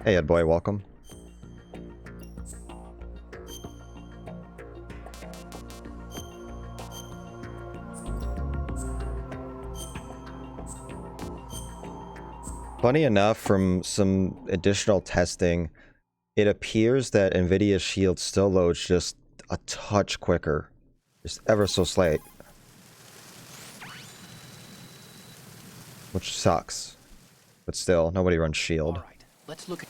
Hey, Ed Boy, welcome. Funny enough, from some additional testing, it appears that NVIDIA's Shield still loads just a touch quicker. Just ever so slight. Which sucks. But still, nobody runs Shield. All right, let's look at...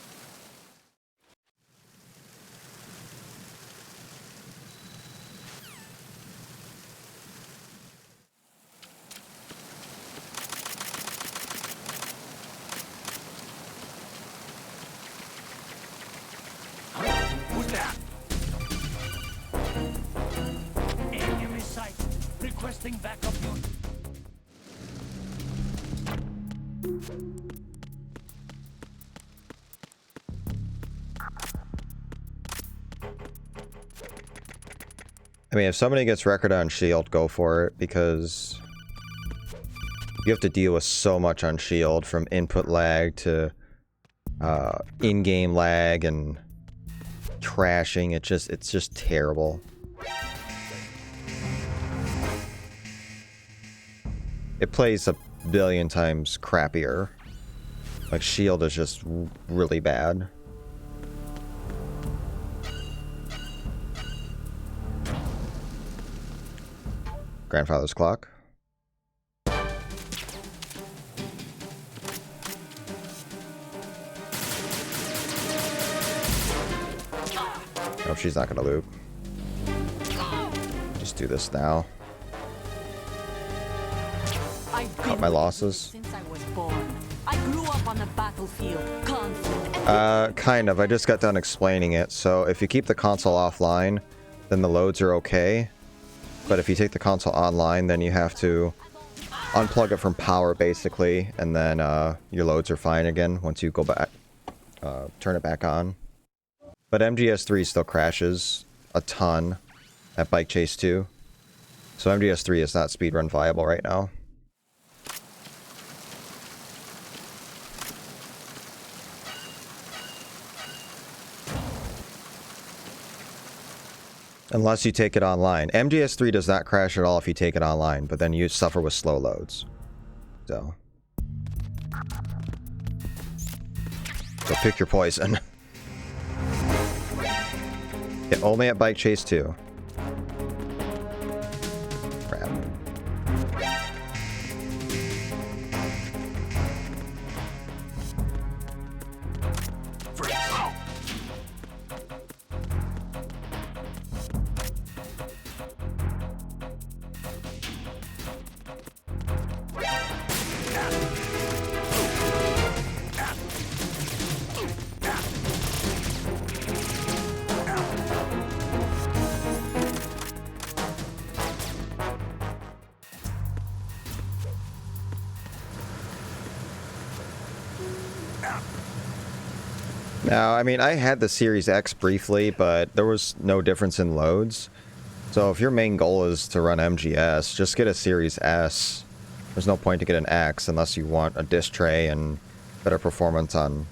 Who's that? Enemy sight. Requesting backup unit. I mean, if somebody gets record on Shield, go for it, because you have to deal with so much on Shield, from input lag to in-game lag and crashing. It's just terrible. It plays a billion times crappier. Like, Shield is just really bad. Grandfather's clock. Oh, she's not gonna loop. Just do this now. Cut my losses. Since I was born, I grew up on the battlefield, conflict, and Kind of. I just got done explaining it. So if you keep the console offline, then the loads are okay. But if you take the console online, then you have to unplug it from power, basically, and then your loads are fine again once you go back, turn it back on. But MGS3 still crashes a ton at Bike Chase 2. So MGS3 is not speedrun viable right now. Unless you take it online. MGS3 does not crash at all if you take it online, but then you suffer with slow loads. So pick your poison. Yeah, only at Bike Chase 2. Crap. Now, I mean, I had the Series X briefly, but there was no difference in loads. So if your main goal is to run MGS, just get a Series S. There's no point to get an X unless you want a disc tray and better performance on,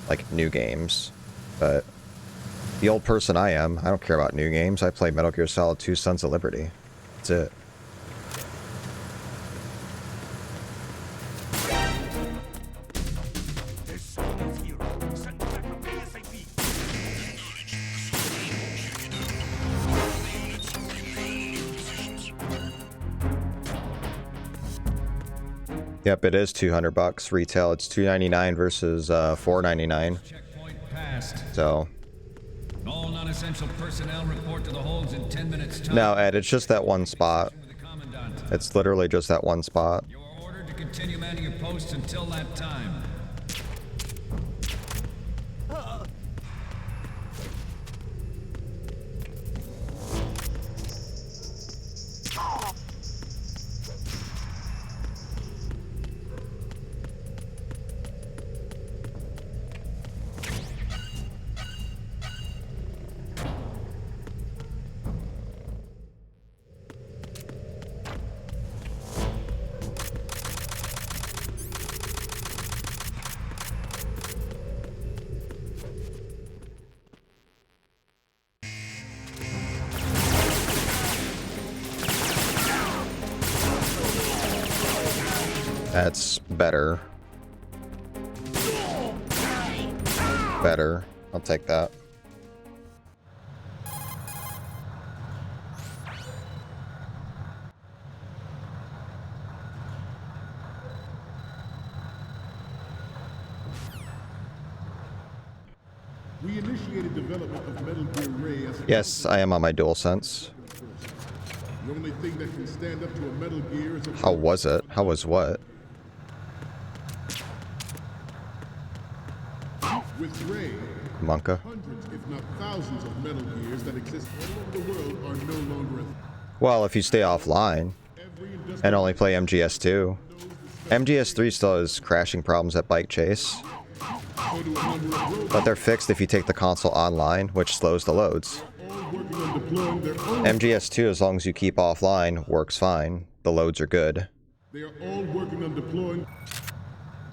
like, new games. But the old person I am, I don't care about new games. I play Metal Gear Solid 2 Sons of Liberty. That's it. Yep, it is $200 retail. It's $299 versus $499. So. All non-essential personnel report to the holds in 10 minutes time. No, Ed, it's just that one spot. It's literally just that one spot. You are ordered to continue manning your posts until that time. That's better. Better. I'll take that. We initiated development of Metal Gear Ray as a Yes, I am on my DualSense. The only thing that can stand up to a Metal Gear is a How was it? How was what? with Ray. Monka. Hundreds, if not thousands, of Metal Gears that exist all over the world are no longer a Well, if you stay offline every industrial and only play MGS2. MGS3 still has crashing problems at Bike Chase, go to a number of robots but they're fixed if you take the console online, which slows the loads. all working on deploying their own. MGS2, as long as you keep offline, works fine. The loads are good. They are all working on deploying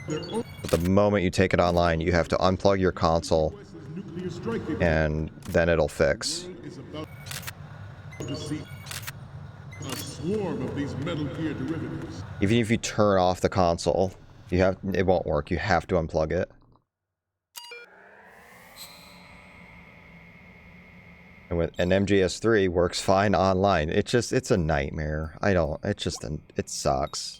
their own But the moment you take it online, you have to unplug your console, nuclear strike capability. and then it'll fix. Is about to see a swarm of these Metal Gear derivatives. Even if you turn off the console, it won't work. You have to unplug it. And MGS3 works fine online. It's a nightmare. It sucks.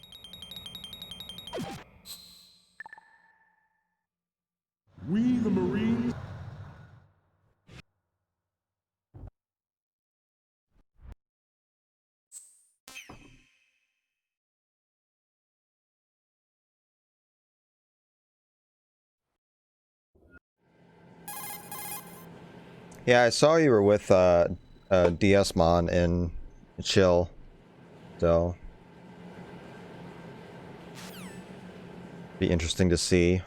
We, the Marines, Yeah, I saw you were with DSmon in Chill, so be interesting to see.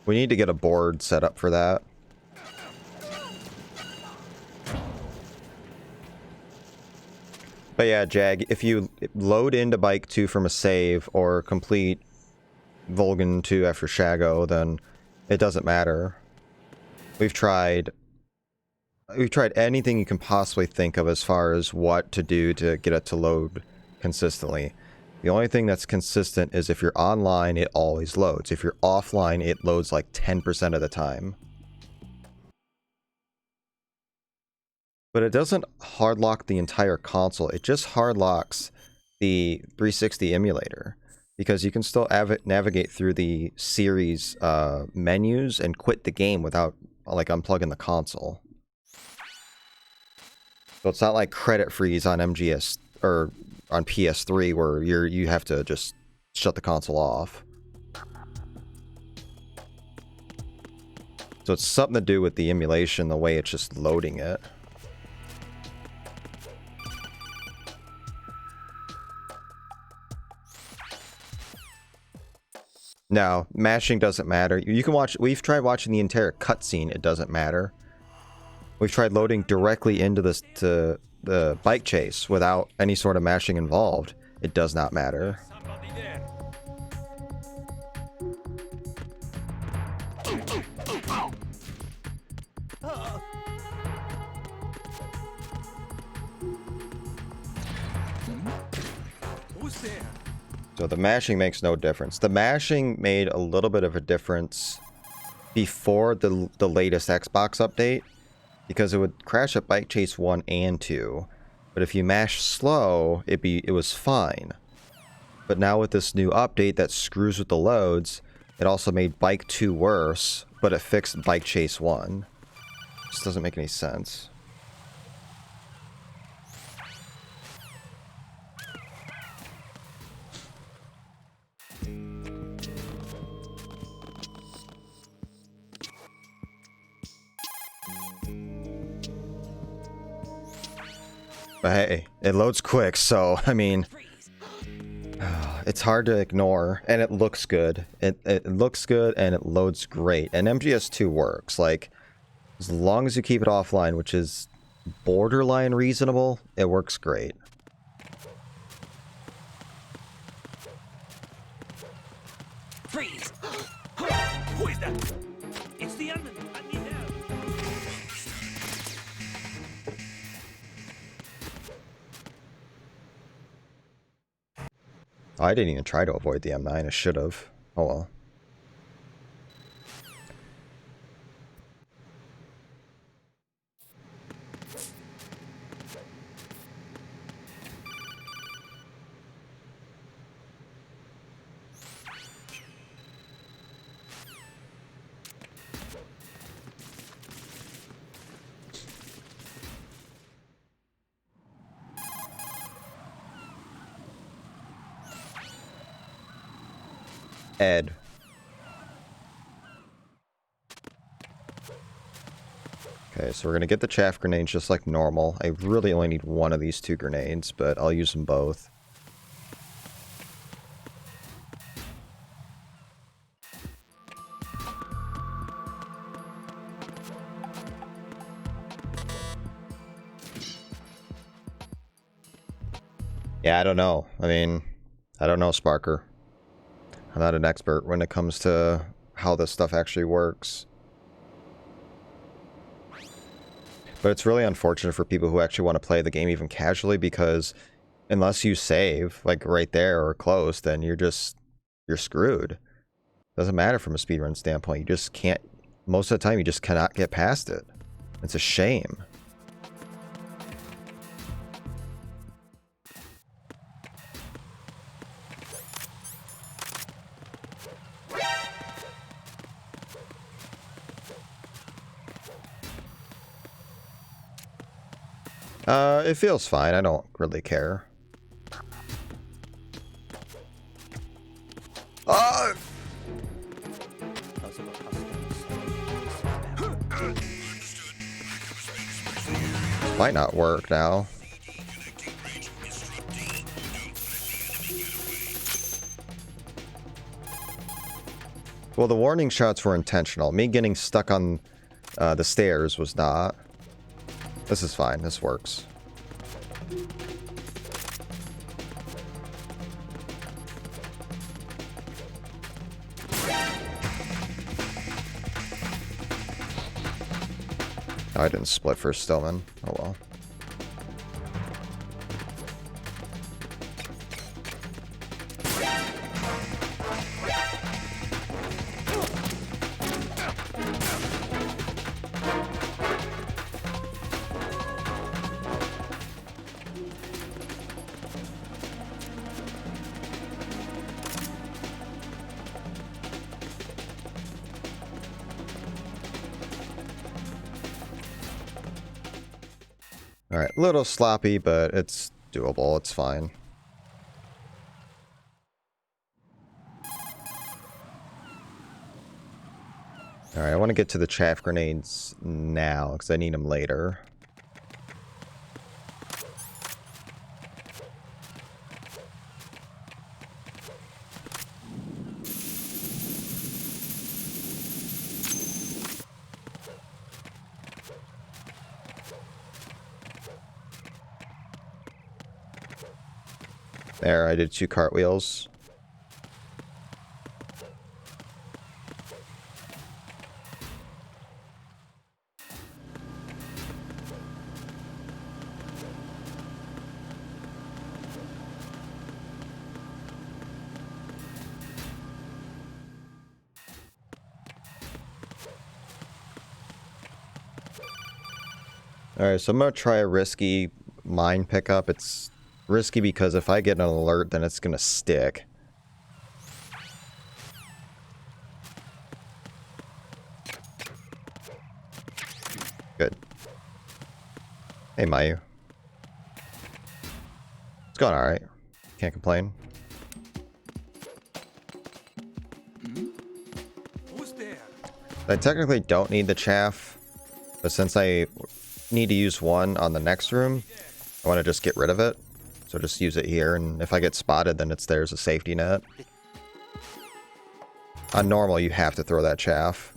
We need to get a board set up for that. But yeah, Jag, if you load into Bike 2 from a save or complete Vulcan 2 after Shago, then it doesn't matter. We've tried anything you can possibly think of as far as what to do to get it to load consistently. The only thing that's consistent is if you're online, it always loads. If you're offline, it loads like 10% of the time. But it doesn't hard lock the entire console. It just hard locks the 360 emulator, because you can still navigate through the series menus and quit the game without like unplugging the console. So it's not like credit freeze on MGS or on PS3 where you have to just shut the console off. So it's something to do with the emulation, the way it's just loading it. No, mashing doesn't matter. You can watch. We've tried watching the entire cutscene. It doesn't matter. We've tried loading directly into the bike chase without any sort of mashing involved. It does not matter. Who's there? So the mashing makes no difference. The mashing made a little bit of a difference before the latest Xbox update, because it would crash at Bike Chase 1 and 2. But if you mash slow, it was fine. But now with this new update that screws with the loads, it also made Bike 2 worse, but it fixed Bike Chase 1. This doesn't make any sense. But hey, it loads quick, so, I mean, it's hard to ignore, and it looks good. It looks good, and it loads great. And MGS2 works. Like, as long as you keep it offline, which is borderline reasonable, it works great. Freeze! Who is that? It's the enemy. I need help. I didn't even try to avoid the M9. I should have. Oh well. Ed. Okay, so we're gonna get the chaff grenades just like normal. I really only need one of these 2 grenades, but I'll use them both. Yeah, I don't know. I mean, I don't know, Sparker. I'm not an expert when it comes to how this stuff actually works. But it's really unfortunate for people who actually want to play the game even casually, because unless you save, like right there or close, then you're screwed. Doesn't matter from a speedrun standpoint. You just can't, most of the time you just cannot get past it. It's a shame. It feels fine. I don't really care. Might not work now. Well, the warning shots were intentional. Me getting stuck on the stairs was not. This is fine. This works. Oh, I didn't split for Stillman. Oh well. Alright, a little sloppy, but it's doable. It's fine. Alright, I want to get to the chaff grenades now, because I need them later. There, I did 2 cartwheels. Alright, so I'm going to try a risky mine pickup. It's risky because if I get an alert, then it's going to stick. Good. Hey, Mayu. It's going alright. Can't complain. Who's there? I technically don't need the chaff, but since I need to use one on the next room, I want to just get rid of it. So just use it here, and if I get spotted, then it's there's a safety net. On normal, you have to throw that chaff.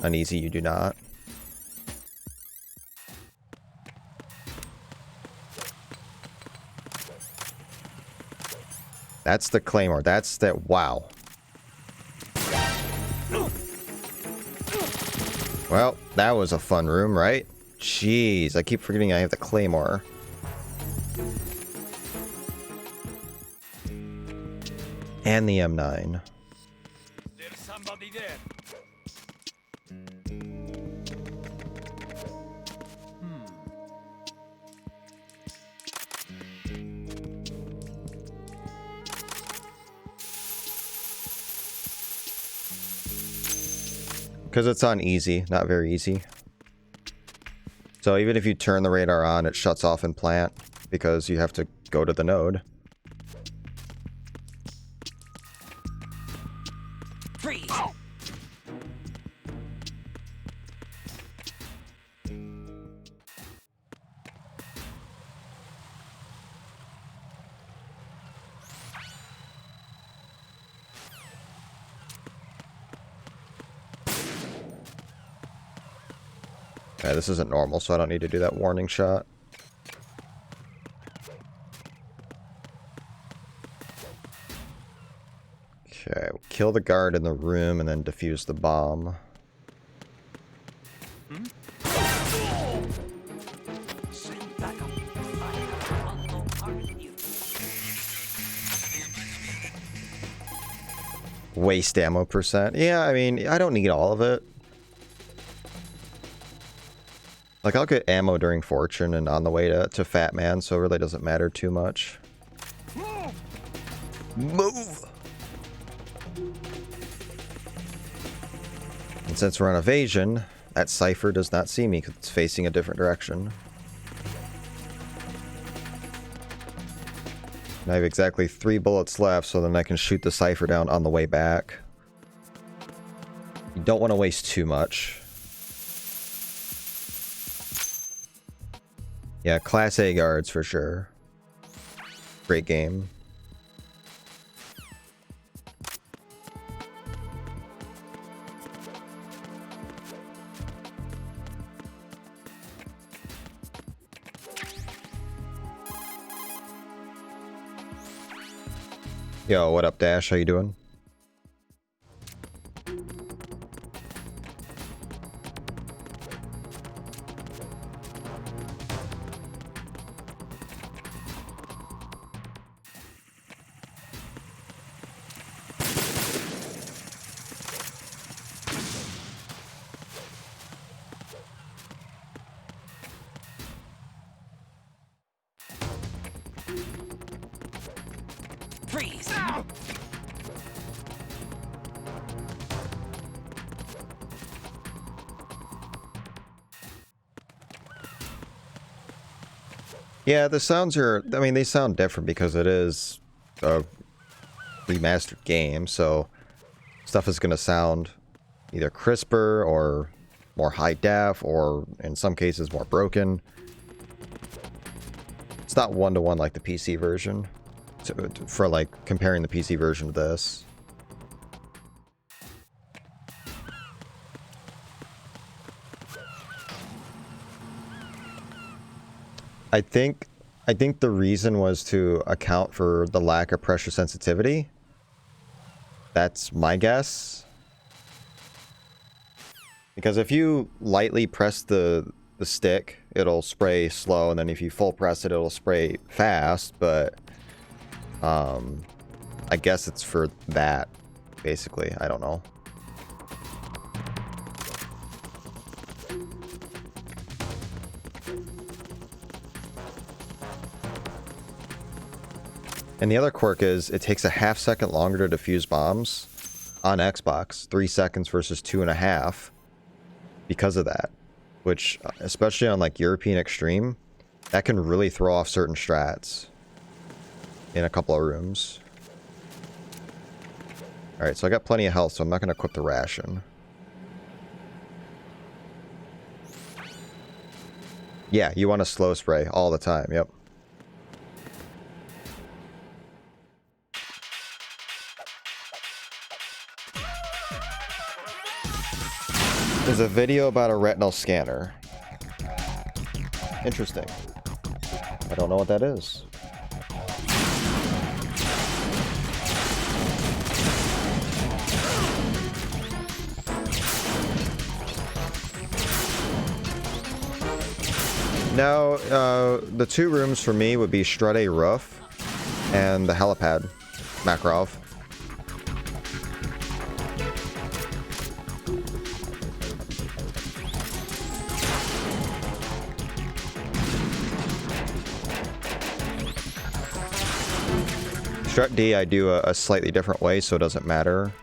On easy, you do not. That's the claymore. That's that. Wow. Well, that was a fun room, right? Jeez, I keep forgetting I have the claymore. And the M9. There's somebody there. Because it's on easy, not very easy. So even if you turn the radar on, it shuts off in plant because you have to go to the node. Freeze! Okay, this isn't normal, so I don't need to do that warning shot. Okay, we'll kill the guard in the room and then defuse the bomb. Send backup. I have an unknown target here. Waste ammo percent. Yeah, I mean, I don't need all of it. Like, I'll get ammo during Fortune and on the way to Fat Man, so it really doesn't matter too much. Move! And since we're on evasion, that Cypher does not see me because it's facing a different direction. And I have exactly 3 bullets left, so then I can shoot the Cypher down on the way back. You don't want to waste too much. Yeah, Class A guards for sure. Great game. Yo, what up, Dash? How you doing? Freeze! Yeah, the sounds are, I mean, they sound different because it is a remastered game, so stuff is going to sound either crisper or more high def or in some cases more broken. It's not one-to-one like the PC version for like comparing the PC version to this. I think the reason was to account for the lack of pressure sensitivity. That's my guess. Because if you lightly press the stick, it'll spray slow, and then if you full press it, it'll spray fast, but I guess it's for that, basically. I don't know. And the other quirk is it takes a ½ second longer to defuse bombs on Xbox, 3 seconds versus 2.5 because of that, which especially on like European Extreme, that can really throw off certain strats in a couple of rooms. All right, so I got plenty of health, so I'm not going to equip the ration. Yeah, you want to slow spray all the time. Yep. There's a video about a retinal scanner. Interesting. I don't know what that is. Now, the 2 rooms for me would be Strut A Roof and the helipad, Makarov. Strut D I do a slightly different way, so it doesn't matter.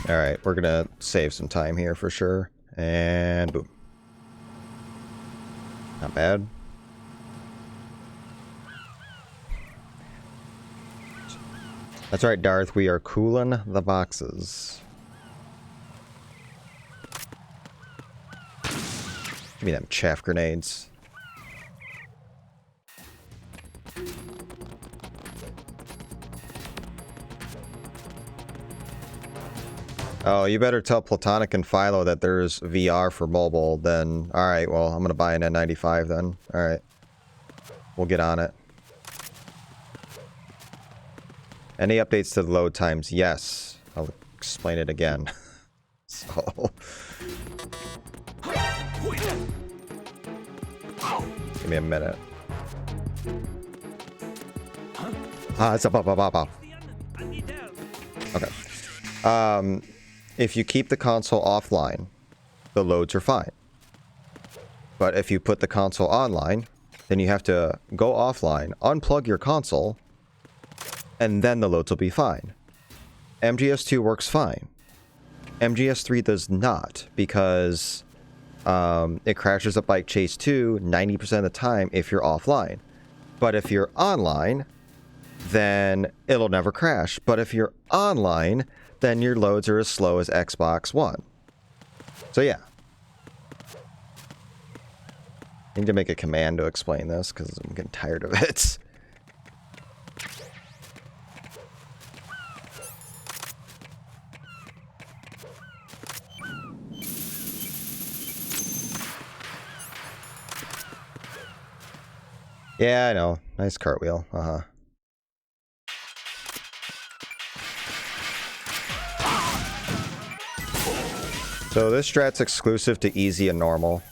Alright, we're gonna save some time here for sure. And boom. Not bad. That's right, Darth. We are cooling the boxes. Give me them chaff grenades. Oh, you better tell Platonic and Philo that there's VR for mobile, then... Alright, well, I'm gonna buy an N95 then. Alright. We'll get on it. Any updates to the load times? Yes. I'll explain it again. So... Give me a minute. Ah, it's a ba-ba-ba-ba. Okay. If you keep the console offline, the loads are fine. But if you put the console online, then you have to go offline, unplug your console, and then the loads will be fine. MGS2 works fine. MGS3 does not, because it crashes up Bike Chase 2 90% of the time if you're offline. But if you're online, then it'll never crash. But if you're online, then your loads are as slow as Xbox One. So yeah. I need to make a command to explain this, because I'm getting tired of it. Yeah, I know. Nice cartwheel. Uh-huh. So this strat's exclusive to easy and normal.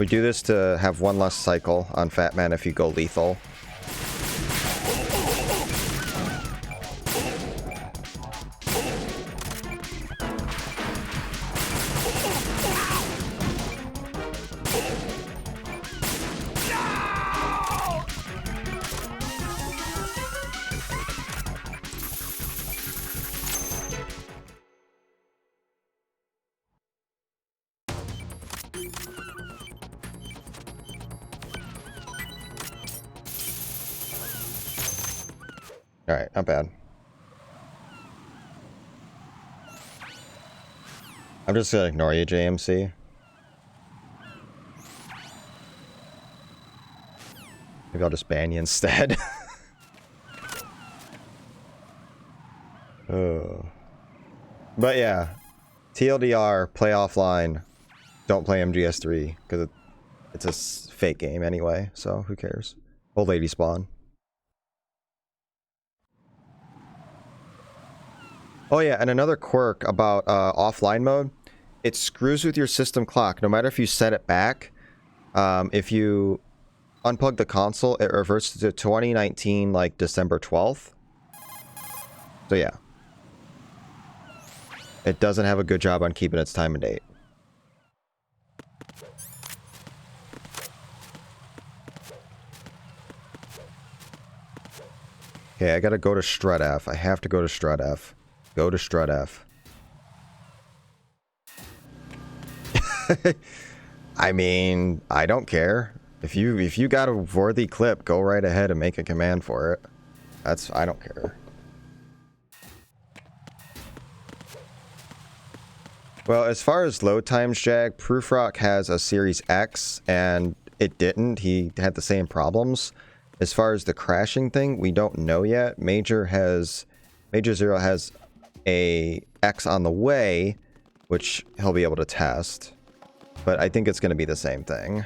We do this to have one less cycle on Fat Man if you go lethal. Alright, not bad. I'm just gonna ignore you, JMC. Maybe I'll just ban you instead. Oh. But yeah, TLDR, play offline. Don't play MGS3, because it's a fake game anyway, so who cares? Old lady spawn. Oh yeah, and another quirk about offline mode, it screws with your system clock. No matter if you set it back, if you unplug the console, it reverts to 2019, like December 12th. So yeah. It doesn't have a good job on keeping its time and date. Okay, I gotta go to Strut F. I have to go to Strut F. Go to Strut F. I mean, I don't care. If you got a worthy clip, go right ahead and make a command for it. I don't care. Well, as far as load times, Jag, Proofrock has a Series X, and it didn't. He had the same problems. As far as the crashing thing, we don't know yet. Major Zero has a X on the way, which he'll be able to test. But I think it's going to be the same thing.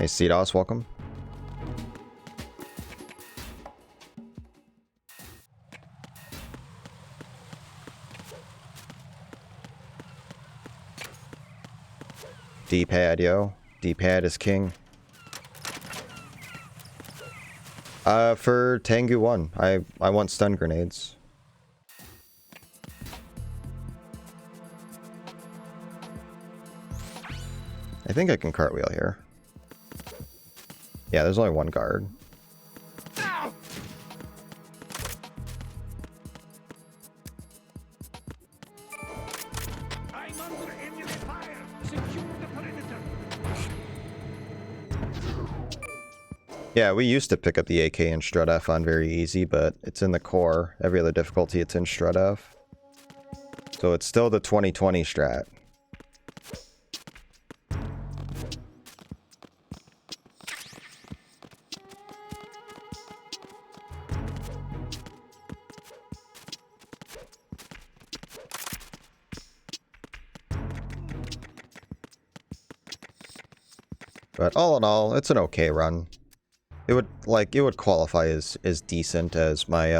Hey, CDOS, welcome. D-pad, yo. D-pad is king. For Tengu 1, I want stun grenades. I think I can cartwheel here. Yeah, there's only one guard. I'm under enemy fire. Secure the perimeter. Yeah, we used to pick up the AK in Strut F on very easy, but it's in the core. Every other difficulty, it's in Strut F. So it's still the 2020 strat. But all in all, it's an okay run. It would qualify as decent, as my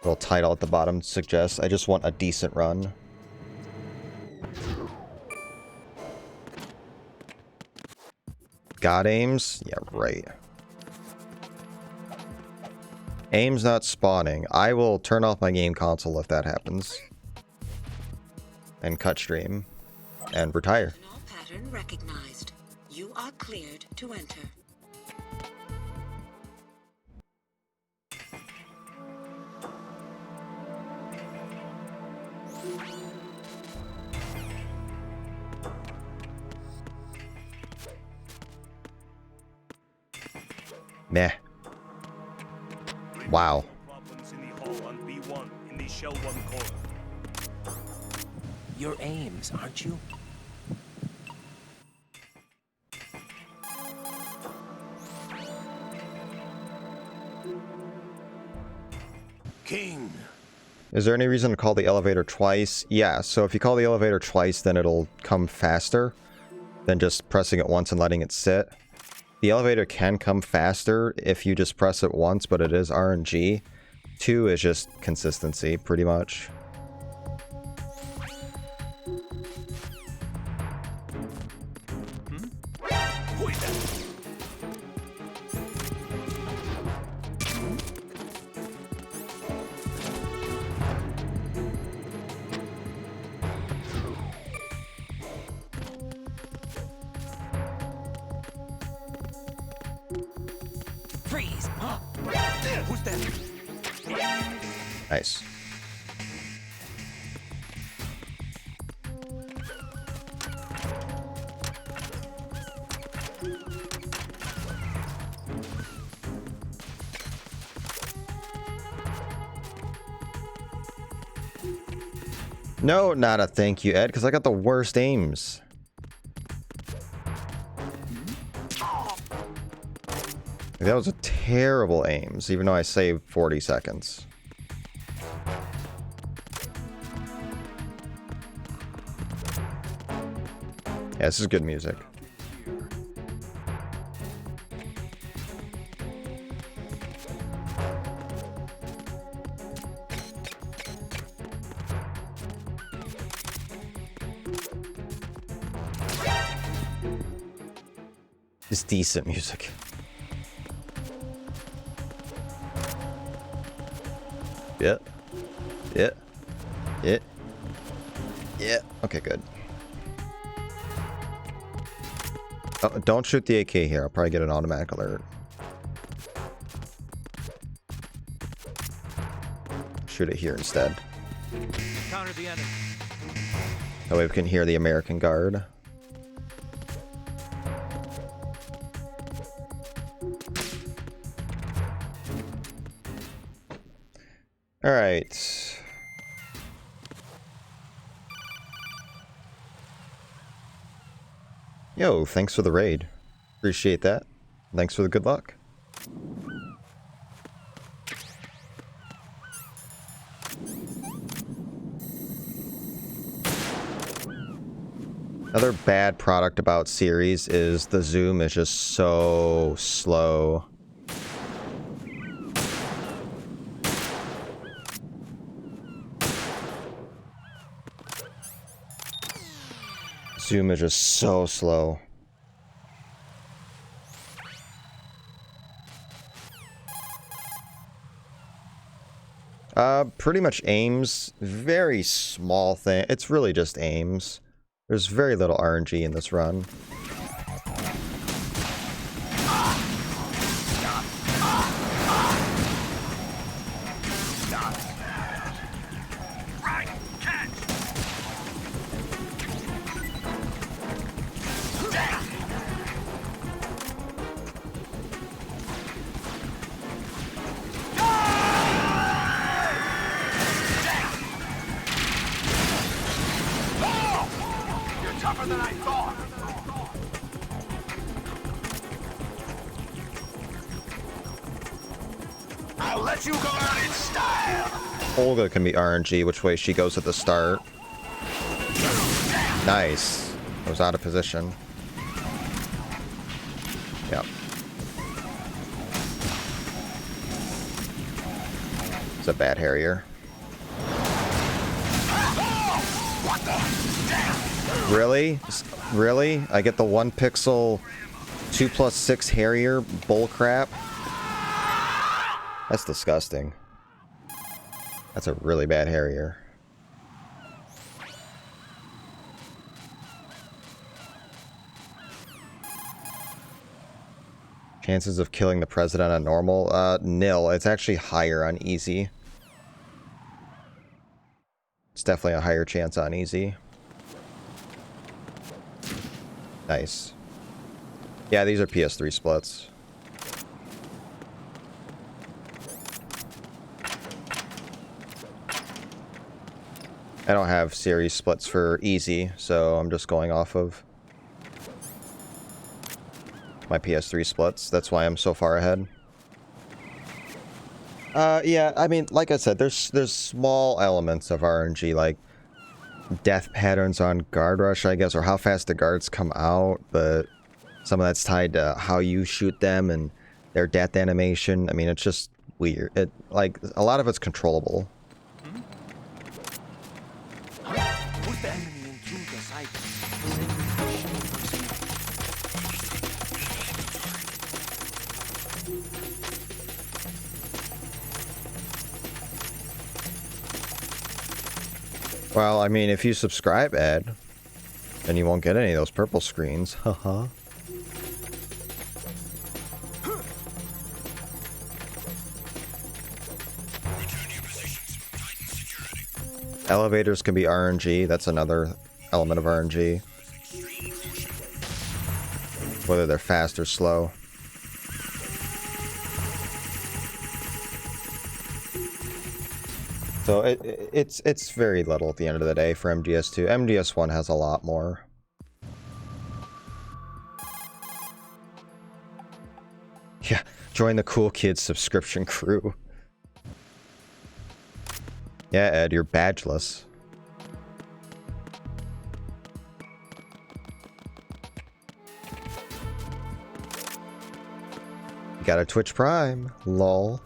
little title at the bottom suggests. I just want a decent run. Got aims? Yeah, right. Aim's not spawning. I will turn off my game console if that happens. And cut stream. And retire. Null pattern recognized. You are cleared to enter. Meh. Wow. Problems in the hall on B1 in the shell 1 core. Your aims, aren't you? King. Is there any reason to call the elevator twice? Yeah, so if you call the elevator twice, then it'll come faster than just pressing it once and letting it sit. The elevator can come faster if you just press it once, but it is RNG. 2 is just consistency, pretty much. Who is that? Freeze! Huh? Who's that? Nice. No, not a thank you, Ed, because I got the worst aims. That was a terrible aims, even though I saved 40 seconds. Yeah, this is good music. It's decent music. Yeah. Yeah. Yeah. Yeah. Okay, good. Oh, don't shoot the AK here. I'll probably get an automatic alert. Shoot it here instead. Counter the enemy. That way we can hear the American Guard. All right. Yo, thanks for the raid. Appreciate that. Thanks for the good luck. Another bad product about series is the zoom is just so slow. Zoom is just so slow. Pretty much aims. Very small thing. It's really just aims. There's very little RNG in this run. Olga can be RNG, which way she goes at the start. Nice. I was out of position. Yep. It's a bad Harrier. Really? Really? I get the 1 pixel 2+6 Harrier bullcrap? That's disgusting. That's a really bad Harrier. Chances of killing the president on normal? Nil. It's actually higher on easy. It's definitely a higher chance on easy. Nice. Yeah, these are PS3 splits. I don't have series splits for easy, so I'm just going off of my PS3 splits. That's why I'm so far ahead. Yeah, I mean, like I said, there's small elements of RNG, like death patterns on guard rush, I guess, or how fast the guards come out, but some of that's tied to how you shoot them and their death animation. I mean, it's just weird. Like, a lot of it's controllable. Well, I mean, if you subscribe, Ed, then you won't get any of those purple screens. Haha. Elevators can be RNG. That's another element of RNG. Whether they're fast or slow. So it's very little at the end of the day for MGS2. MGS1 has a lot more. Yeah, join the cool kids subscription crew. Yeah, Ed, you're badgeless. You got a Twitch Prime, lol.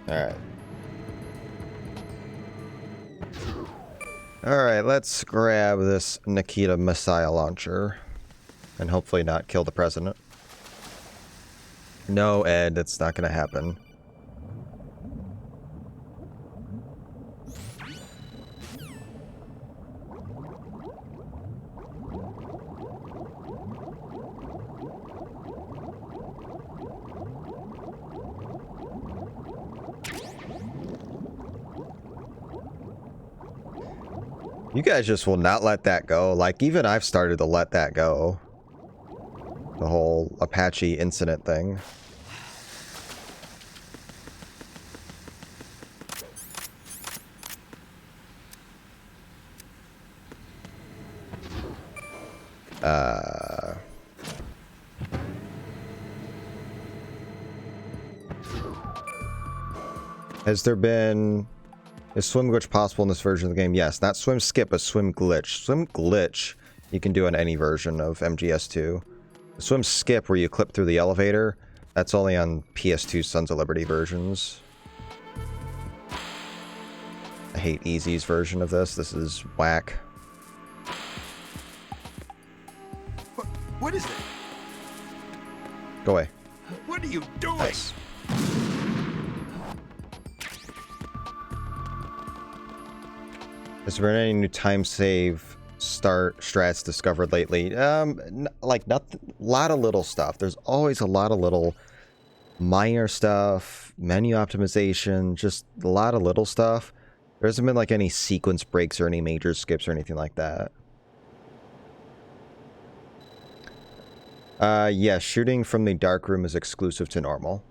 Alright. Alright, let's grab this Nikita missile launcher. And hopefully not kill the president. No, Ed, that's not gonna happen. You guys just will not let that go. Like, even I've started to let that go. The whole Apache incident thing. Has there been... Is swim glitch possible in this version of the game? Yes, not swim skip, but swim glitch. Swim glitch you can do on any version of MGS2. The swim skip where you clip through the elevator, that's only on PS2 Sons of Liberty versions. I hate Easy's version of this. This is whack. What is it? Go away. What are you doing? Nice. Has there been any new time save start strats discovered lately? Like nothing. A lot of little stuff. There's always a lot of little minor stuff, menu optimization, just a lot of little stuff. There hasn't been like any sequence breaks or any major skips or anything like that. Yeah, shooting from the dark room is exclusive to normal.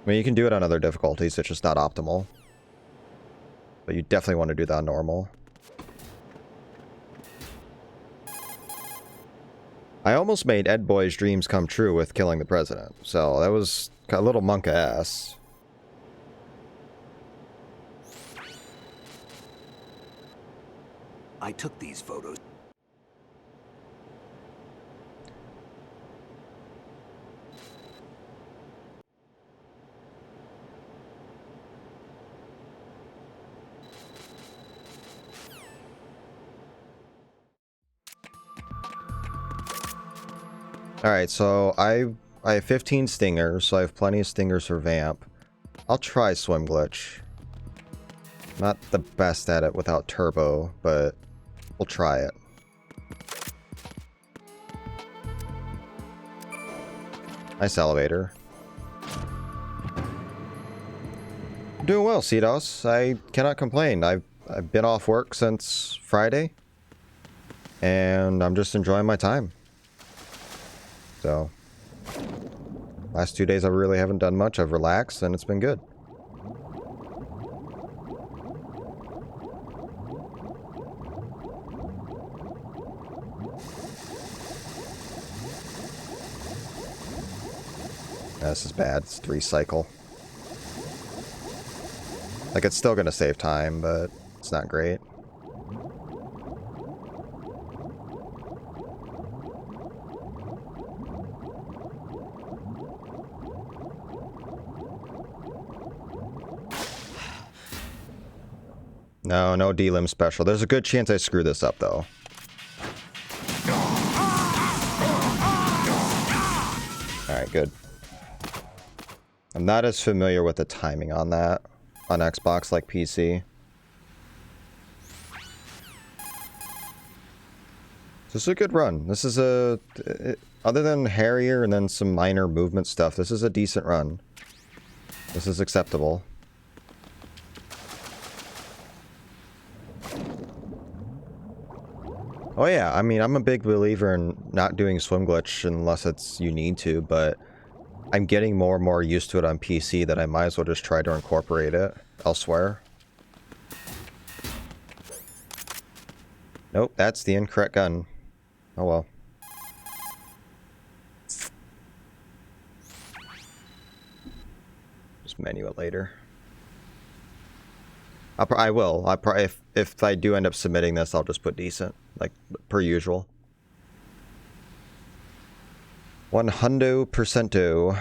I mean, you can do it on other difficulties, it's just not optimal. But you definitely want to do that on normal. I almost made Ed Boy's dreams come true with killing the president, so that was a little monk-ass. I took these photos. Alright, so I have 15 stingers, so I have plenty of stingers for Vamp. I'll try Swim Glitch. Not the best at it without Turbo, but we'll try it. Nice elevator. I'm doing well, Cedos. I cannot complain. I've been off work since Friday, and I'm just enjoying my time. So, last 2 days I really haven't done much. I've relaxed, and it's been good. This is bad. It's 3 cycle. Like, it's still gonna save time, but it's not great. No, no D-Lim special. There's a good chance I screw this up, though. Alright, good. I'm not as familiar with the timing on that on Xbox like PC. This is a good run. This is a... other than Harrier and then some minor movement stuff, this is a decent run. This is acceptable. Oh yeah, I mean, I'm a big believer in not doing swim glitch unless it's you need to, but I'm getting more and more used to it on PC that I might as well just try to incorporate it elsewhere. Nope, that's the incorrect gun. Oh well. Just menu it later. I will. If I do end up submitting this, I'll just put decent, like per usual. 100%.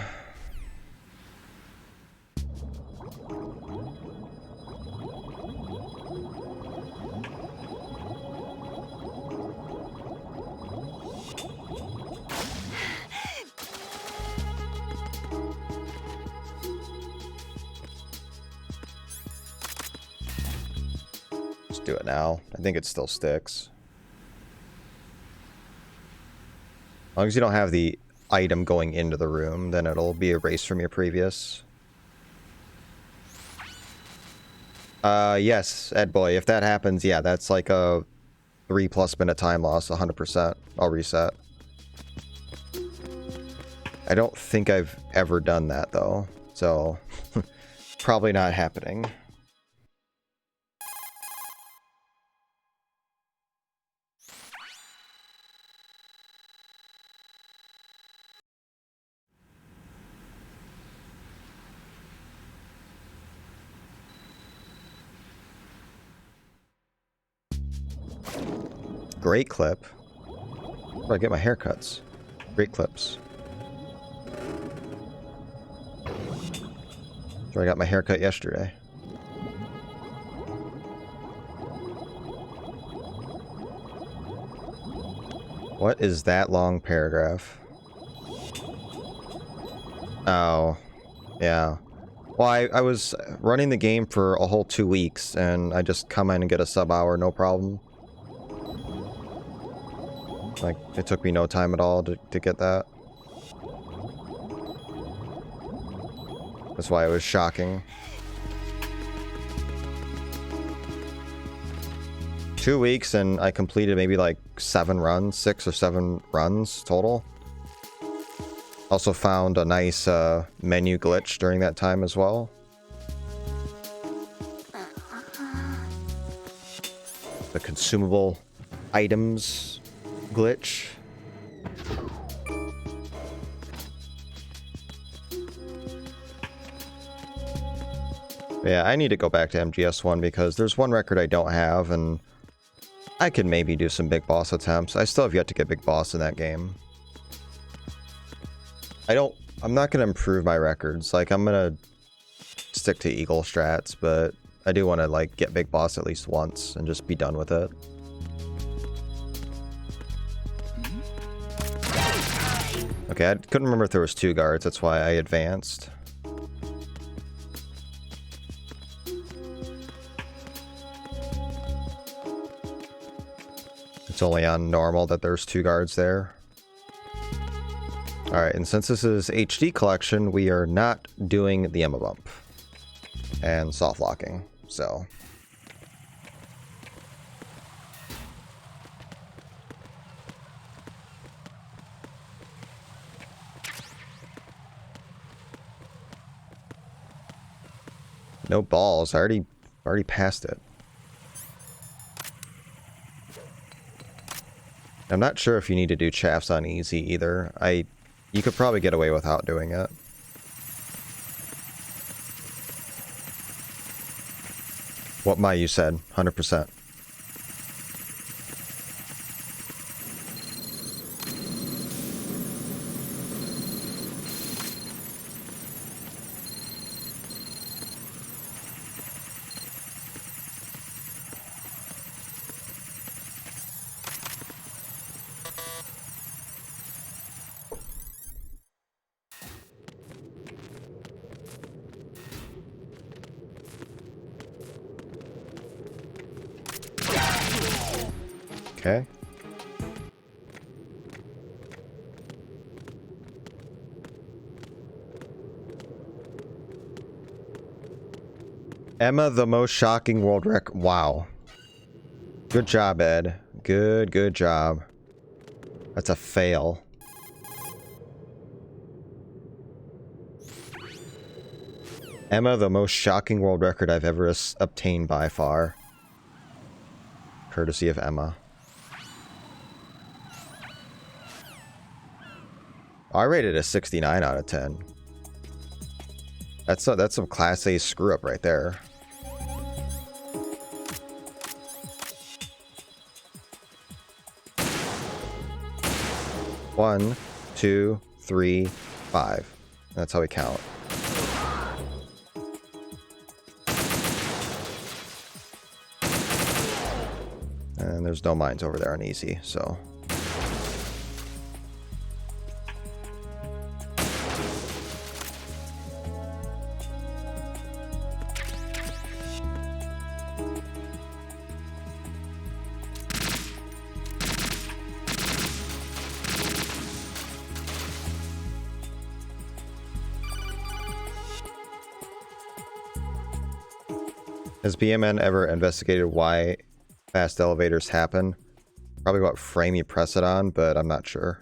Do it now. I think it still sticks. As long as you don't have the item going into the room, then it'll be erased from your previous. Yes, Ed Boy, if that happens, yeah, that's like a 3+ minute time loss, 100%. I'll reset. I don't think I've ever done that though, so probably not happening. Great clip. Where do I get my haircuts? Great clips. Where I got my haircut yesterday. What is that long paragraph? Oh, yeah. Well, I was running the game for a whole 2 weeks, and I just come in and get a sub hour, no problem. Like, it took me no time at all to get that. That's why it was shocking. 2 weeks, and I completed maybe like 7 runs, 6 or 7 runs total. Also found a nice menu glitch during that time as well. The consumable items glitch. Yeah, I need to go back to MGS1 because there's one record I don't have, and I could maybe do some big boss attempts. I still have yet to get big boss in that game. I'm not gonna improve my records. Like, I'm gonna stick to Eagle strats, but I do want to like get big boss at least once and just be done with it. Okay, I couldn't remember if there was 2 guards, that's why I advanced. It's only on normal that there's 2 guards there. Alright, and since this is HD collection, we are not doing the Emma bump and soft locking, so. No balls, I already passed it. I'm not sure if you need to do chaffs on easy either. You could probably get away without doing it. What my you said, 100%. Okay. Emma, the most shocking world record. Wow. Good job, Ed. Good job. That's a fail. Emma, the most shocking world record I've ever obtained by far. Courtesy of Emma. I rated a 69 out of 10. That's some class A screw up right there. One, 2, 3, 5. That's how we count. And there's no mines over there on easy, so. Has BMN ever investigated why fast elevators happen? Probably what frame you press it on, but I'm not sure.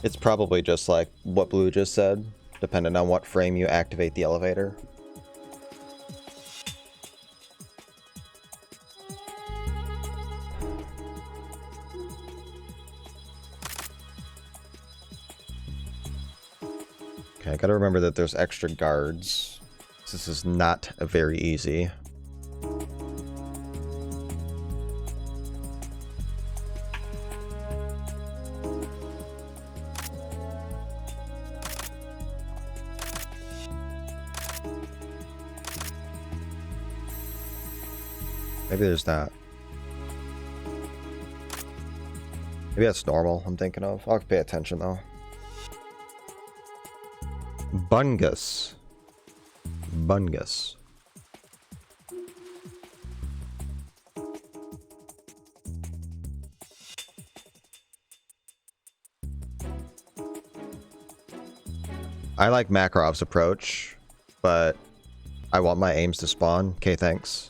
It's probably just like what Blue just said. depending on what frame you activate the elevator. Okay, I gotta remember that there's extra guards. This is not very easy. Maybe there's not. Maybe that's normal, I'm thinking of. I'll have to pay attention though. Bungus. Bungus. I like Makarov's approach, but I want my aims to spawn. Okay, thanks.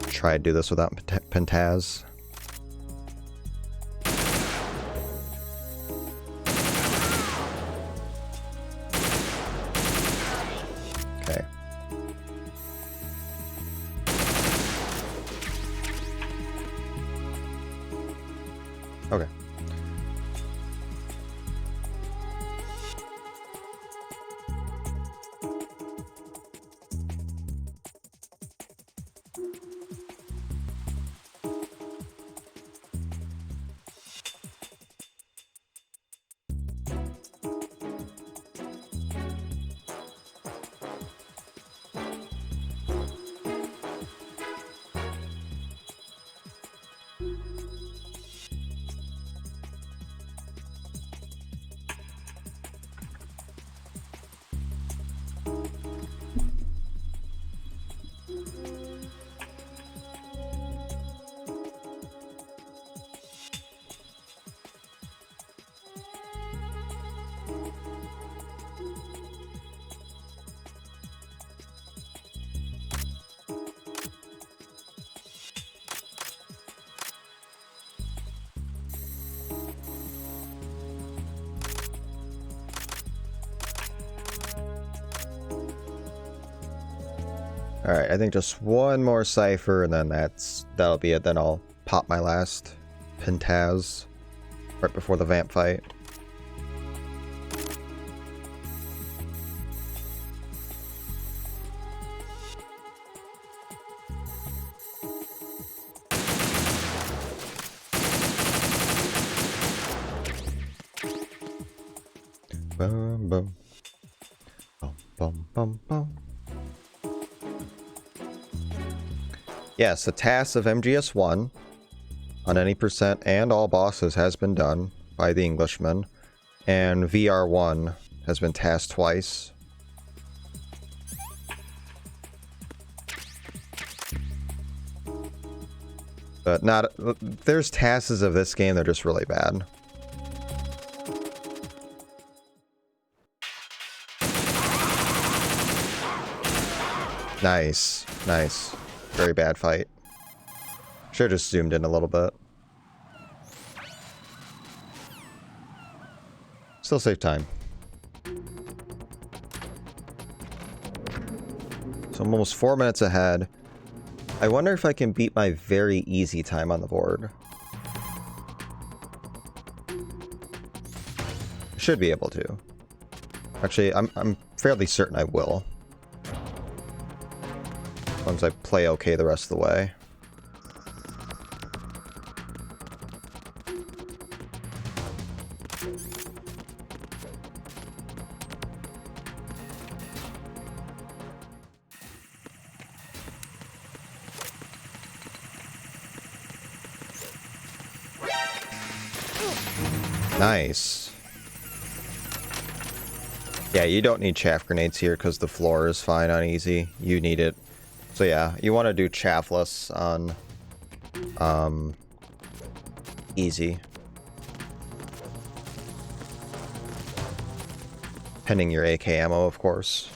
Try to do this without Pentaz. Okay. Okay. Alright, I think just one more cipher and then that'll be it. Then I'll pop my last Pentaz right before the vamp fight. Bum bum. Bum bum bum bum. Yes, the task of MGS1 on any percent and all bosses has been done by the Englishman, and VR1 has been tasked twice. But not, there's tasks of this game that are just really bad. Nice, nice. Very bad fight. Should've just zoomed in a little bit. Still save time. So I'm almost 4 minutes ahead. I wonder if I can beat my very easy time on the board. Should be able to. Actually, I'm fairly certain I will. As long as I play okay the rest of the way. Nice. Yeah, you don't need chaff grenades here because the floor is fine on easy. You need it. So yeah, you want to do chaffless on easy. Pending your AK ammo, of course.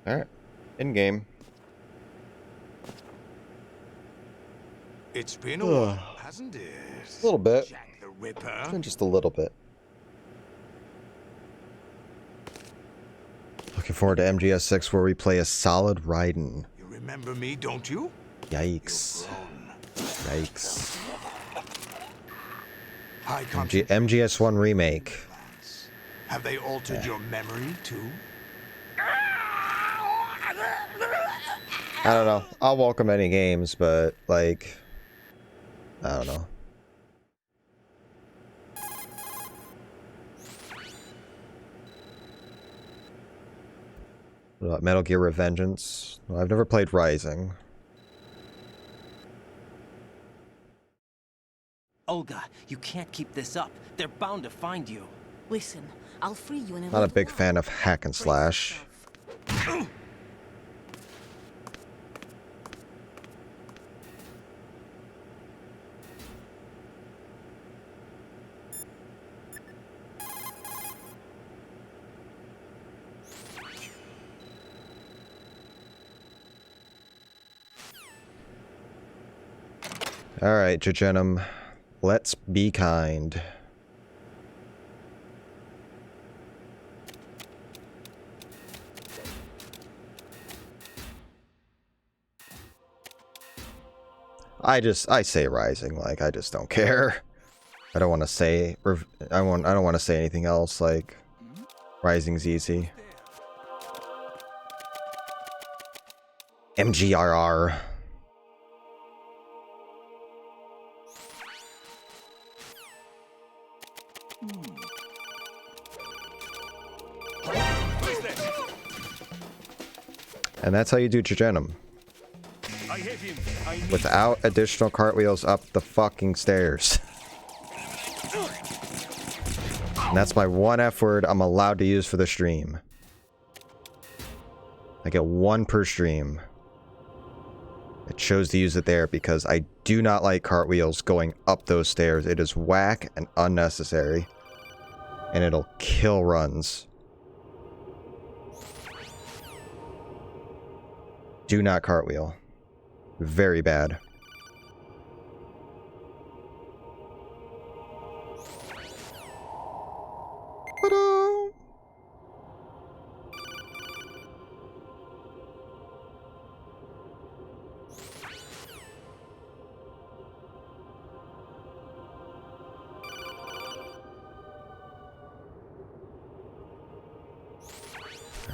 Alright. In-game. It's been a while, hasn't it? A little bit. Jack the Ripper. Just a little bit. Looking forward to MGS2 where we play a solid Raiden. You remember me, don't you? Yikes. Grown. Yikes. High MGS1 remake. plans. Have they altered your memory too? I don't know. I'll welcome any games, but like, I don't know. What about Metal Gear Revengeance? Well, I've never played Rising. Olga, you can't keep this up. They're bound to find you. Listen, I'll free you in a Not a little big while. fan of hack and Brace slash. yourself. Alright, Jejenum. Let's be kind. I say Rising, like, I just don't care. I don't want to say, I don't want to say anything else, like, Rising's easy. MGRR. And that's how you do Jejenum. I hit him. I need Without additional cartwheels up the fucking stairs. And that's my one F word I'm allowed to use for the stream. I get one per stream. I chose to use it there because I do not like cartwheels going up those stairs. It is whack and unnecessary. And it'll kill runs. Do not cartwheel. Very bad. Ta-da!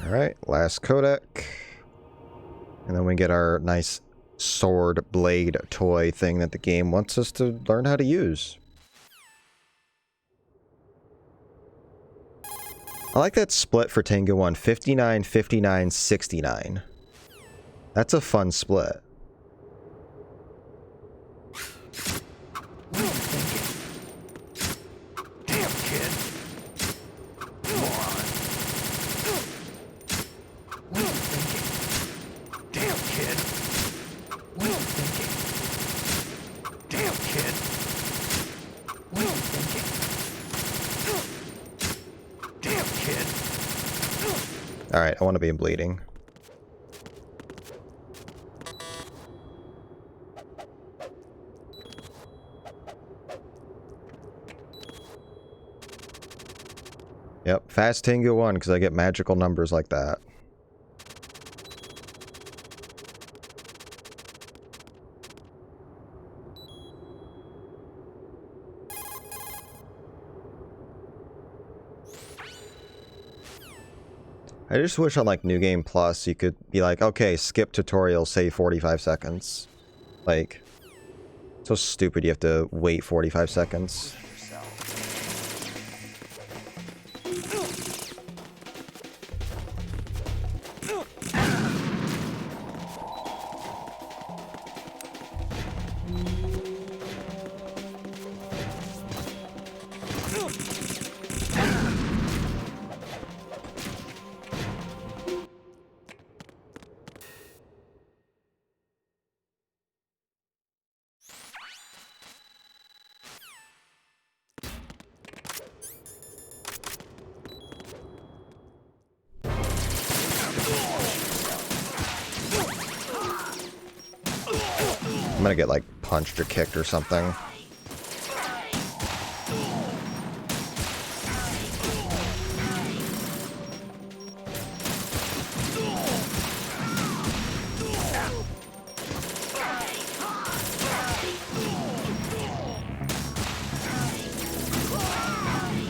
Alright, last codec. And then we get our nice sword blade toy thing that the game wants us to learn how to use. I like that split for Tengu 1, 59, 59, 69. That's a fun split. Damn, kid. Moron. Damn, kid. Damn, kid. Damn, kid. Alright, I want to be in bleeding. Yep, fast Tengu 1 because I get magical numbers like that. I just wish on like New Game Plus you could be like, okay, skip tutorial, save 45 seconds. Like, So stupid you have to wait 45 seconds. I'm gonna get like punched or kicked or something.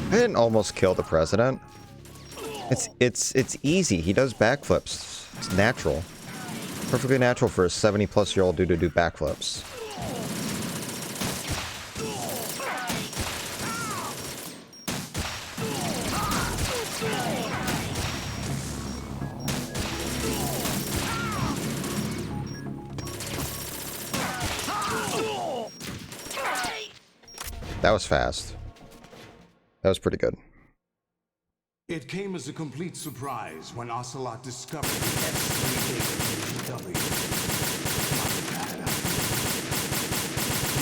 I didn't almost kill the president. It's easy. He does backflips. It's natural. Perfectly natural for a 70-plus-year-old dude to do backflips. That was fast. That was pretty good. It came as a complete surprise when Ocelot discovered the X3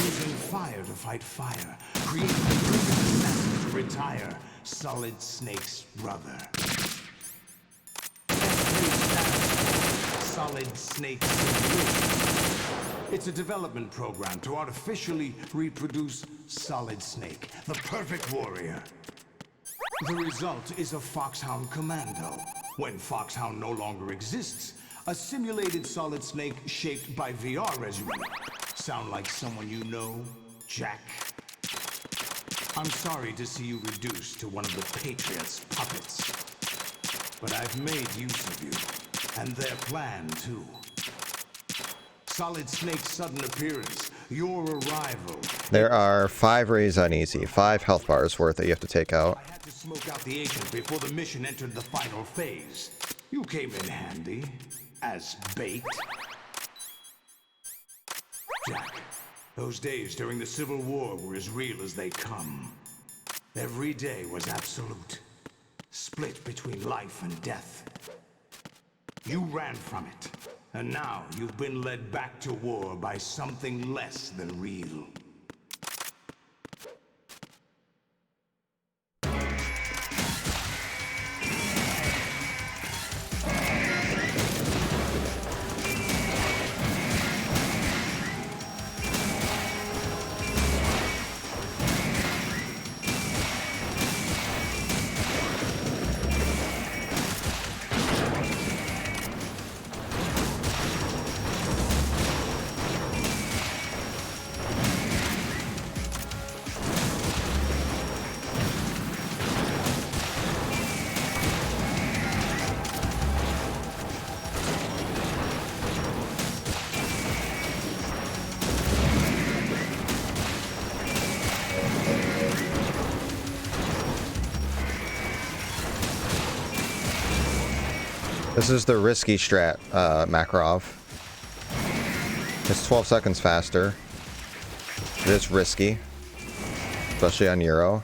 using fire to fight fire, creating a perfect assassin to retire Solid Snake's brother. Solid Snake Symbiosis. It's a development program to artificially reproduce Solid Snake, the perfect warrior. The result is a Foxhound Commando. When Foxhound no longer exists, a simulated Solid Snake shaped by VR resume. Sound like someone you know, Jack? I'm sorry to see you reduced to one of the Patriots' puppets. But I've made use of you, and their plan too. Solid Snake's sudden appearance, your arrival. There are 5 rays uneasy, 5 health bars worth that you have to take out. I had to smoke out the agent before the mission entered the final phase. You came in handy, as bait. Jack, those days during the Civil War were as real as they come. Every day was absolute, split between life and death. You ran from it, and now you've been led back to war by something less than real. This is the risky strat, Makarov. It's 12 seconds faster. It is risky, especially on Euro.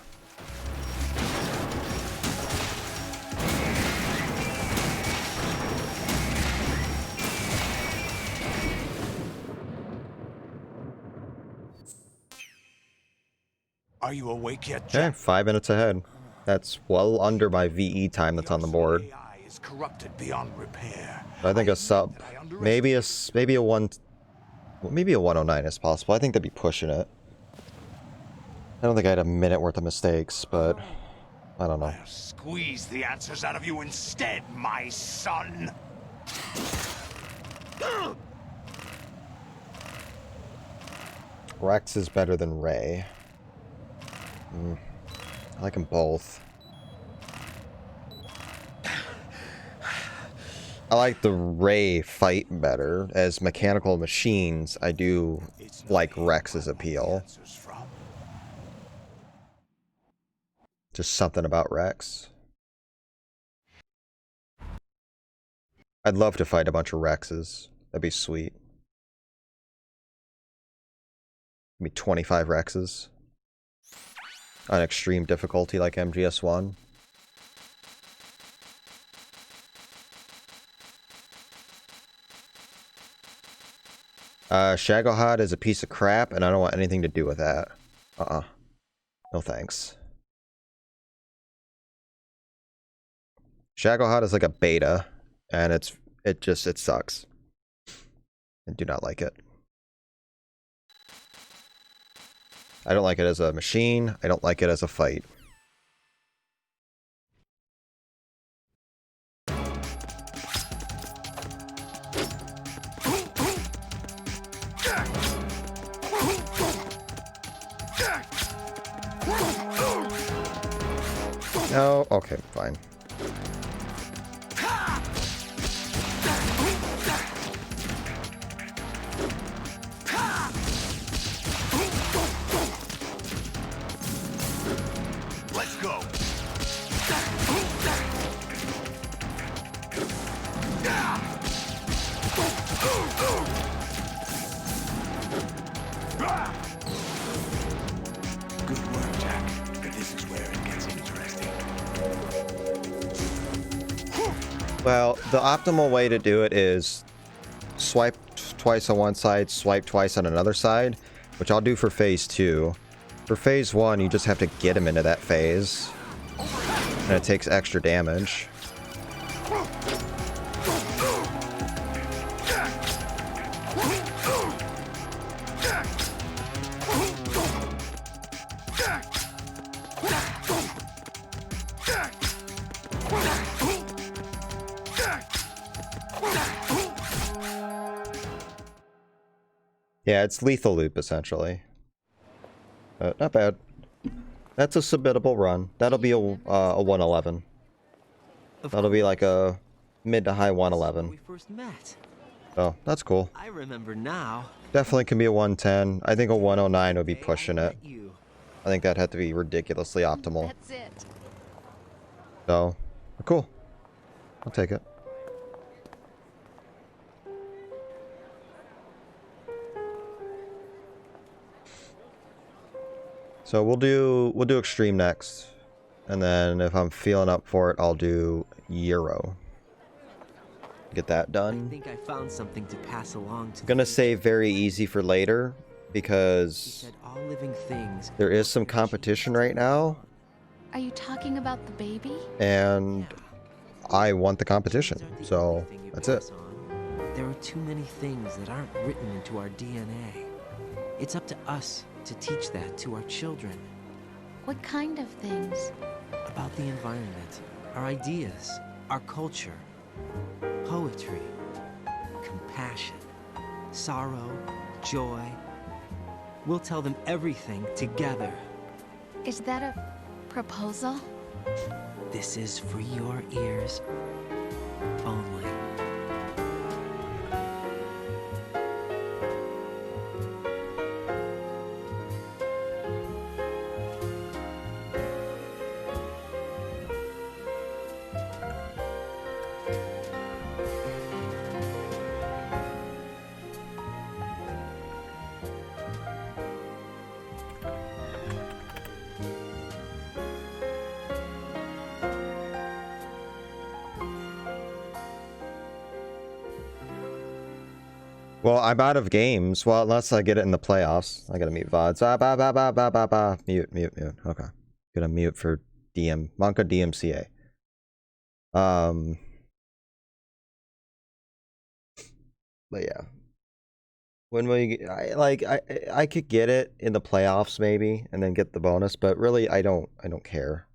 Are you awake yet, Okay, Jack? 5 minutes ahead. That's well under my VE time that's on the board. AI is corrupted beyond repair. I think a sub, maybe a 109 is possible. I think they'd be pushing it. I don't think I had a minute worth of mistakes, but I don't know. I'll squeeze the answers out of you instead, my son. Rex is better than Ray. I like them both. I like the Ray fight better. As mechanical machines, I do like Rex's appeal. Just something about Rex. I'd love to fight a bunch of Rexes. That'd be sweet. Maybe 25 Rexes. On extreme difficulty like MGS1. Shagohod is a piece of crap, and I don't want anything to do with that. No thanks. Shagohod is like a beta, and it sucks. I do not like it. I don't like it as a machine. I don't like it as a fight. No, okay, fine. Let's go. Good work, Jack. But this is where it gets interesting. Well, the optimal way to do it is swipe twice on one side, swipe twice on another side, which I'll do for phase 2. For phase 1, you just have to get him into that phase, and it takes extra damage. Yeah, it's lethal loop, essentially. Not bad. That's a submittable run. That'll be a 111. That'll be like a mid to high 111. We first met. Oh, that's cool. I remember now. Definitely can be a 110. I think a 109 would be Day I pushing it. met you. I think that'd have to be ridiculously optimal. That's it. So, cool. I'll take it. So we'll do extreme next, and then if I'm feeling up for it, I'll do Euro. Get that I done. think I found something to pass along to. Gonna save very easy for later He because said all living things. there is some competition right now, Are you talking about the baby? and I want the competition. These aren't the So only thing you that's it. pass on. There are too many things that aren't written into our DNA. It's up to us to teach that to our children. What kind of things? About the environment, our ideas, our culture, poetry, compassion, sorrow, joy. We'll tell them everything together. Is that a proposal? This is for your ears only. Well, I'm out of games. Well, unless I get it in the playoffs. I gotta mute VODs. Mute. Okay. Gonna mute for Monka DMCA. But yeah. When we I could get it in the playoffs maybe and then get the bonus, but really I don't care.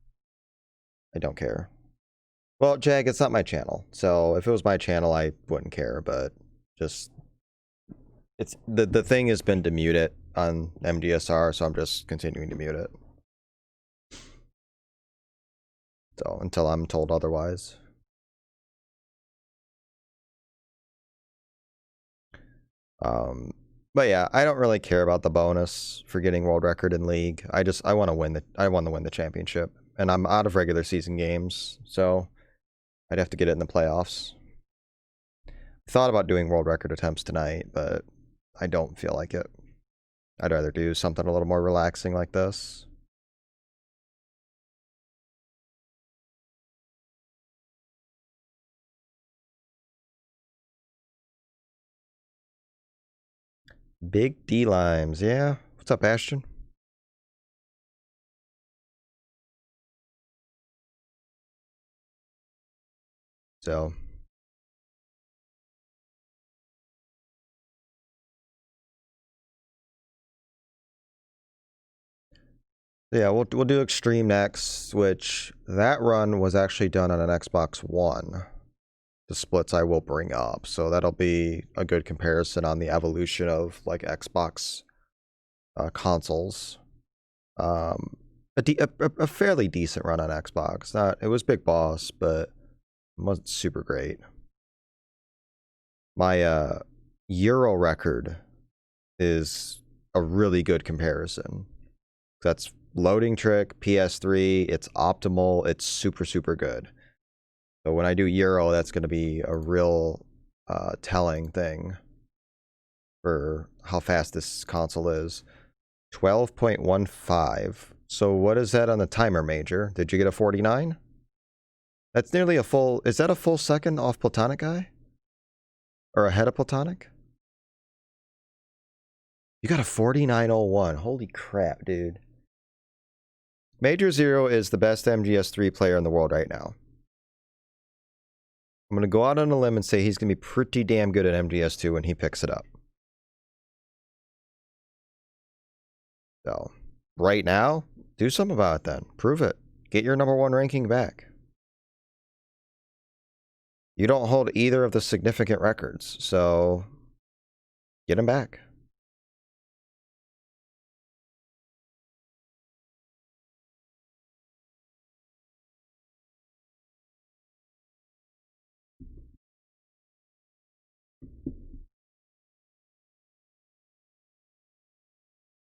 I don't care. Well, Jag, it's not my channel. So if it was my channel, I wouldn't care, but just it's the thing has been to mute it on MGSR, so I'm just continuing to mute it. So until I'm told otherwise. But yeah, I don't really care about the bonus for getting world record in league. I want to win the championship, and I'm out of regular season games, so I'd have to get it in the playoffs. I thought about doing world record attempts tonight, but I don't feel like it. I'd rather do something a little more relaxing like this. Big D Limes, yeah. What's up, Ashton? So yeah, we'll do Extreme next, which that run was actually done on an Xbox One. The splits I will bring up, so that'll be a good comparison on the evolution of like Xbox consoles. A fairly decent run on Xbox. It was Big Boss, but it wasn't super great. My Euro record is a really good comparison. That's loading trick, PS3, it's optimal, it's super good. So when I do Euro, that's going to be a real telling thing for how fast this console is. 12.15. So what is that on the timer, Major? Did you get a 49? That's nearly a full... Is that a full second off Platonic Guy? Or ahead of Platonic? You got a 49.01. Holy crap, dude. Major Zero is the best MGS3 player in the world right now. I'm going to go out on a limb and say he's going to be pretty damn good at MGS2 when he picks it up. So, right now, do something about it then. Prove it. Get your #1 ranking back. You don't hold either of the significant records, so get them back.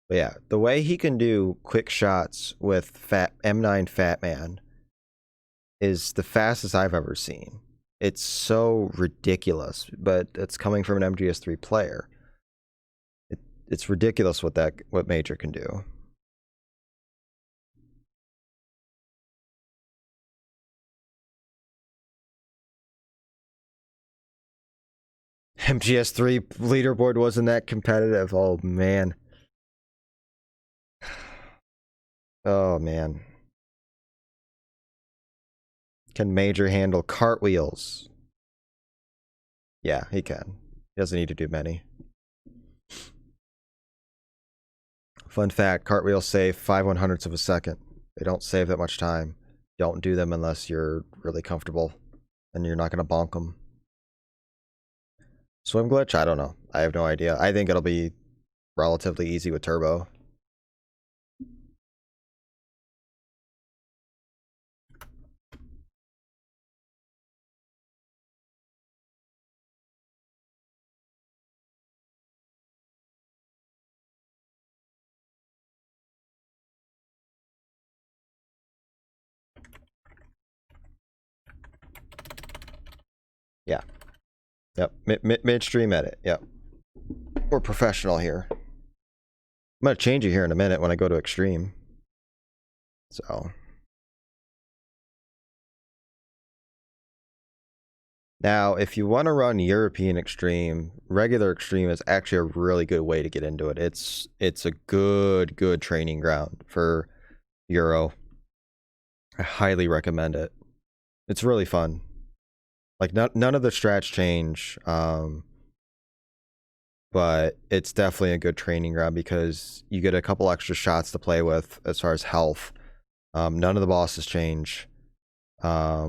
But yeah, the way he can do quick shots with M9 Fat Man is the fastest I've ever seen. It's so ridiculous, but it's coming from an MGS3 player. It's ridiculous what Major can do. MGS3 leaderboard wasn't that competitive. Oh man. Oh man. Can Major handle cartwheels? Yeah, he can. He doesn't need to do many. Fun fact, cartwheels save 5/100ths of a second. They don't save that much time. Don't do them unless you're really comfortable and you're not going to bonk them. Swim glitch? I don't know. I have no idea. I think it'll be relatively easy with turbo. Yeah. Yep. Midstream edit. Yep. We're professional here. I'm going to change it here in a minute when I go to extreme. So. Now, if you want to run European Extreme, regular Extreme is actually a really good way to get into it. It's a good training ground for Euro. I highly recommend it. It's really fun. Like, none of the strats change, but it's definitely a good training ground because you get a couple extra shots to play with as far as health. None of the bosses change. A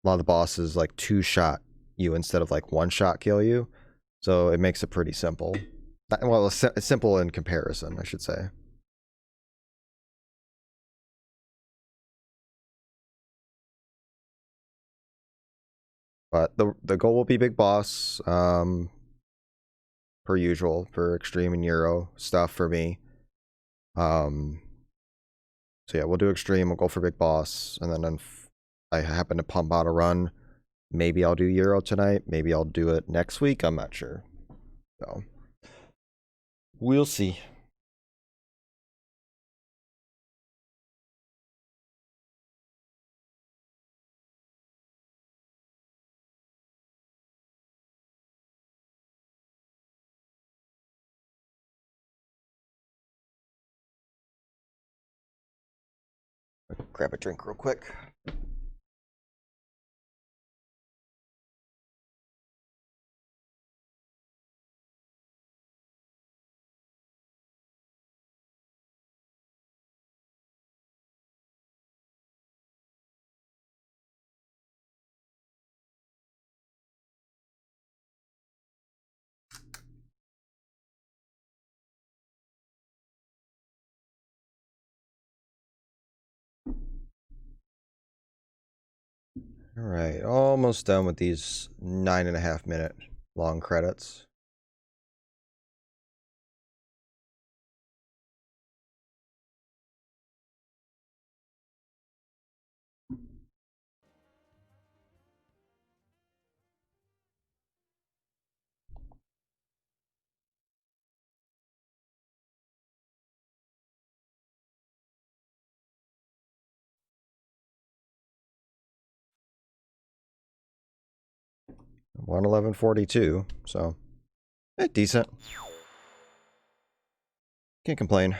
lot of the bosses like 2-shot you instead of like 1-shot kill you, so it makes it pretty simple. Well, it's simple in comparison, I should say. But the goal will be Big Boss. per usual for Extreme and Euro stuff for me. So yeah, we'll do Extreme, we'll go for Big Boss, and then if I happen to pump out a run, maybe I'll do Euro tonight, maybe I'll do it next week, I'm not sure. So, we'll see. Grab a drink real quick. Alright, almost done with these 9.5 minute long credits. $111.42, so decent. Can't complain.